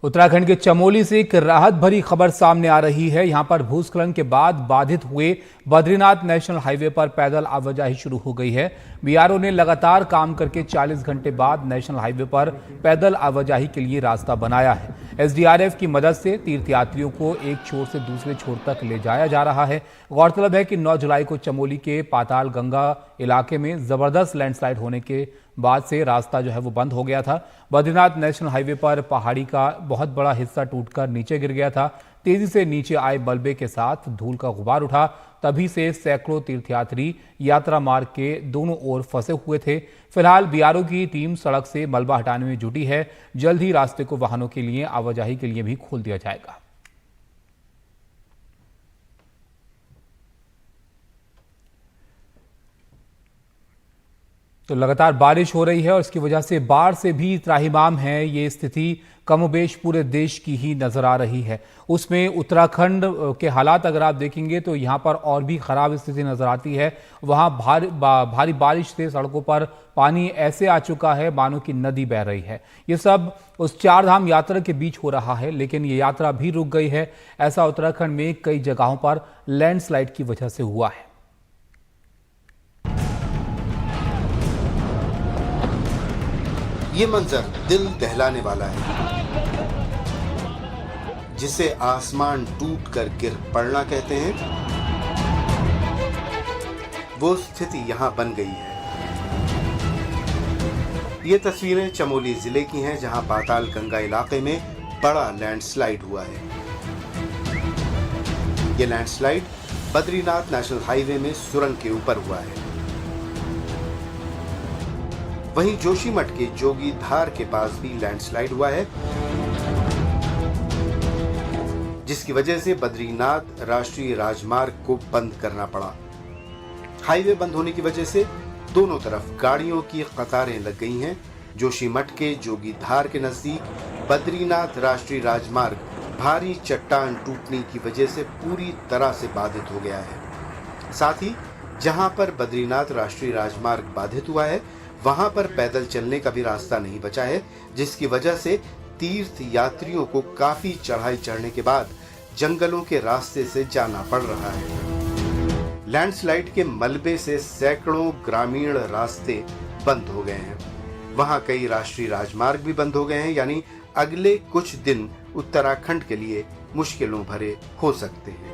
उत्तराखंड के चमोली से एक राहत भरी खबर सामने आ रही है। यहां पर भूस्खलन के बाद बाधित हुए बद्रीनाथ नेशनल हाईवे पर पैदल आवाजाही शुरू हो गई है। बीआरओ ने लगातार काम करके 40 घंटे बाद नेशनल हाईवे पर पैदल आवाजाही के लिए रास्ता बनाया है। एसडीआरएफ की मदद से तीर्थयात्रियों को एक छोर से दूसरे छोर तक ले जाया जा रहा है। गौरतलब है कि 9 जुलाई को चमोली के पाताल गंगा इलाके में जबरदस्त लैंडस्लाइड होने के बाद से रास्ता जो है वो बंद हो गया था। बद्रीनाथ नेशनल हाईवे पर पहाड़ी का बहुत बड़ा हिस्सा टूटकर नीचे गिर गया था। तेजी से नीचे आए मलबे के साथ धूल का गुबार उठा। तभी से सैकड़ों तीर्थयात्री यात्रा मार्ग के दोनों ओर फंसे हुए थे। फिलहाल बीआरओ की टीम सड़क से मलबा हटाने में जुटी है। जल्द ही रास्ते को वाहनों के लिए आवाजाही के लिए भी खोल दिया जाएगा। तो लगातार बारिश हो रही है और इसकी वजह से बाढ़ से भी त्राहिमाम है। ये स्थिति कमोबेश पूरे देश की ही नजर आ रही है। उसमें उत्तराखंड के हालात अगर आप देखेंगे तो यहाँ पर और भी खराब स्थिति नजर आती है। वहाँ भारी बारिश से सड़कों पर पानी ऐसे आ चुका है मानो कि नदी बह रही है। ये सब उस 4 धाम यात्रा के बीच हो रहा है, लेकिन ये यात्रा भी रुक गई है। ऐसा उत्तराखंड में कई जगहों पर लैंडस्लाइड की वजह से हुआ है। ये मंजर दिल दहलाने वाला है, जिसे आसमान टूट कर गिर पड़ना कहते हैं। वो स्थिति यहां बन गई है। ये तस्वीरें चमोली जिले की हैं, जहां पाताल गंगा इलाके में बड़ा लैंडस्लाइड हुआ है। ये लैंडस्लाइड बद्रीनाथ नेशनल हाईवे में सुरंग के ऊपर हुआ है। वहीं जोशीमठ के जोगी धार के पास भी लैंडस्लाइड हुआ है, जिसकी वजह से बद्रीनाथ राष्ट्रीय राजमार्ग को बंद करना पड़ा। हाईवे बंद होने की वजह से दोनों तरफ गाड़ियों की कतारें लग गई हैं। जोशीमठ के जोगी धार के नजदीक बद्रीनाथ राष्ट्रीय राजमार्ग भारी चट्टान टूटने की वजह से पूरी तरह से बाधित हो गया है। साथ ही जहां पर बद्रीनाथ राष्ट्रीय राजमार्ग बाधित हुआ है, वहां पर पैदल चलने का भी रास्ता नहीं बचा है, जिसकी वजह से तीर्थ यात्रियों को काफी चढ़ाई चढ़ने के बाद जंगलों के रास्ते से जाना पड़ रहा है। लैंडस्लाइड के मलबे से सैकड़ों ग्रामीण रास्ते बंद हो गए हैं। वहां कई राष्ट्रीय राजमार्ग भी बंद हो गए हैं, यानी अगले कुछ दिन उत्तराखंड के लिए मुश्किलों भरे हो सकते हैं।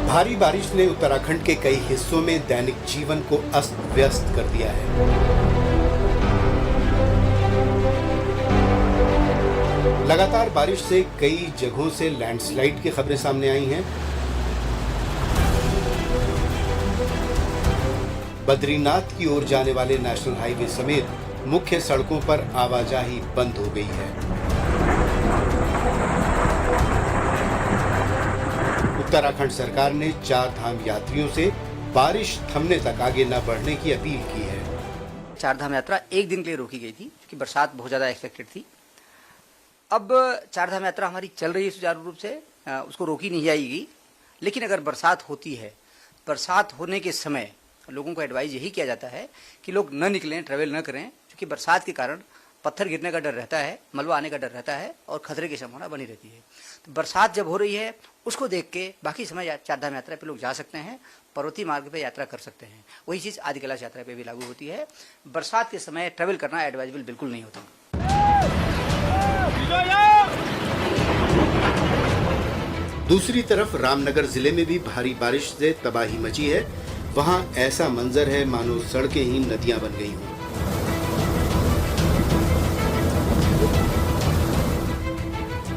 भारी बारिश ने उत्तराखंड के कई हिस्सों में दैनिक जीवन को अस्त व्यस्त कर दिया है। लगातार बारिश से कई जगहों से लैंडस्लाइड की खबरें सामने आई हैं। बद्रीनाथ की ओर जाने वाले नेशनल हाईवे समेत मुख्य सड़कों पर आवाजाही बंद हो गई है। उत्तराखंड सरकार ने 4 धाम यात्रियों से बारिश थमने तक आगे न बढ़ने की अपील की है। 4 धाम यात्रा एक दिन के लिए रोकी गई थी, क्योंकि बरसात बहुत ज्यादा एक्सपेक्टेड थी। अब 4 धाम यात्रा हमारी चल रही है सुचारू रूप से, उसको रोकी नहीं जाएगी। लेकिन अगर बरसात होती है, बरसात होने के समय लोगों को एडवाइज यही किया जाता है कि लोग न निकलें, ट्रेवल न करें, क्योंकि बरसात के कारण पत्थर गिरने का डर रहता है, मलबा आने का डर रहता है और खतरे की संभावना बनी रहती है। तो बरसात जब हो रही है, उसको देख के बाकी समय 4 धाम यात्रा पे लोग जा सकते हैं, पर्वतीय मार्ग पे यात्रा कर सकते हैं। वही चीज़ आदि कैलाश यात्रा पे भी लागू होती है। बरसात के समय ट्रेवल करना एडवाइजेबल बिल्कुल नहीं होता। दूसरी तरफ रामनगर जिले में भी भारी बारिश से तबाही मची है। वहां ऐसा मंजर है मानो सड़कें ही नदियां बन गई हों।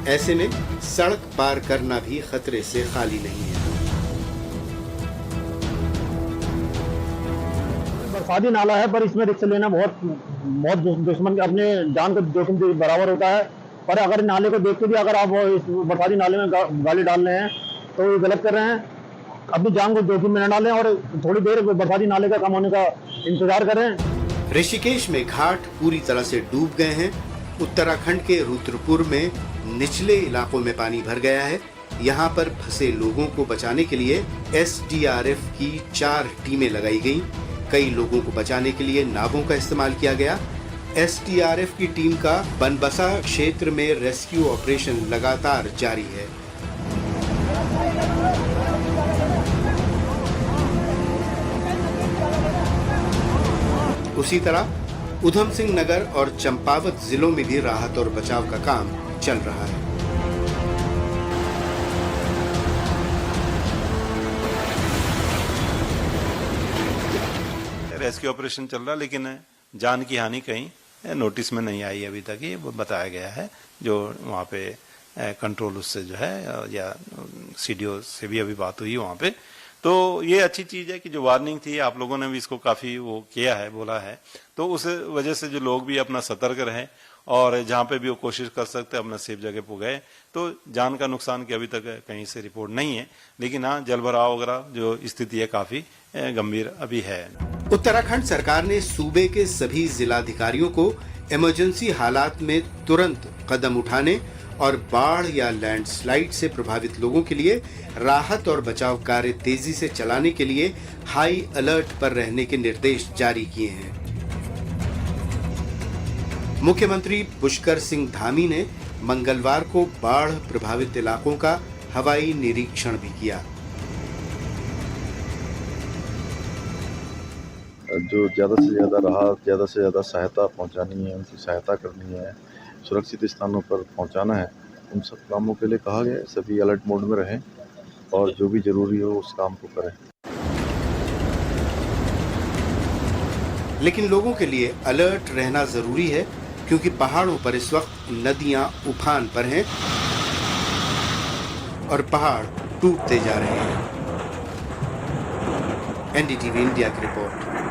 ऐसे में सड़क पार करना भी खतरे से खाली नहीं है। बरसाती नाला है, पर इसमें रिक्शा लेना बहुत दुश्मन के अपने जान का जोखिम के बराबर होता है। पर अगर नाले को देख के भी अगर आप इस बरसाती नाले में गाड़ी डाल रहे हैं तो गलत कर रहे हैं। अपनी जान को जोखिम में न डालें और थोड़ी देर बरसाती नाले का कम होने का इंतजार करें। ऋषिकेश में घाट पूरी तरह से डूब गए हैं। उत्तराखंड के रुद्रपुर में निचले इलाकों में पानी भर गया है। यहाँ पर फंसे लोगों को बचाने के लिए एसडीआरएफ की 4 टीमें लगाई गईं। कई लोगों को बचाने के लिए नावों का इस्तेमाल किया गया। एसडीआरएफ की टीम का बनबसा क्षेत्र में रेस्क्यू ऑपरेशन लगातार जारी है। उसी तरह उधम सिंह नगर और चंपावत जिलों में भी राहत और बचाव का काम चल रहा है। रेस्क्यू ऑपरेशन चल रहा है, लेकिन जान की हानि कहीं नोटिस में नहीं आई अभी तक। ये बताया गया है जो वहाँ पे कंट्रोल उससे जो है या सीडीओ से भी अभी बात हुई वहाँ पे। तो ये अच्छी चीज है कि जो वार्निंग थी आप लोगों ने भी इसको काफी वो किया है, बोला है, तो उस वजह से जो लोग भी अपना सतर्क रहे और जहाँ पे भी वो कोशिश कर सकते अपना सेफ जगह पर गए। तो जान का नुकसान की अभी तक कहीं से रिपोर्ट नहीं है, लेकिन हाँ जलभराव वगैरह जो स्थिति है काफी गंभीर अभी है। उत्तराखंड सरकार ने सूबे के सभी जिलाधिकारियों को इमरजेंसी हालात में तुरंत कदम उठाने और बाढ़ या लैंडस्लाइड से प्रभावित लोगों के लिए राहत और बचाव कार्य तेजी से चलाने के लिए हाई अलर्ट पर रहने के निर्देश जारी किए हैं। मुख्यमंत्री पुष्कर सिंह धामी ने मंगलवार को बाढ़ प्रभावित इलाकों का हवाई निरीक्षण भी किया। जो ज़्यादा से ज़्यादा राहत, ज़्यादा से ज़्यादा सहायता पहुंचानी है, उनकी सहायता करनी है, सुरक्षित स्थानों पर पहुंचाना है, उन सब कामों के लिए कहा गया है सभी अलर्ट मोड में रहें और जो भी जरूरी हो उस काम को करें। लेकिन लोगों के लिए अलर्ट रहना जरूरी है क्योंकि पहाड़ों पर इस वक्त नदियां उफान पर हैं और पहाड़ टूटते जा रहे हैं। एनडीटीवी इंडिया की रिपोर्ट।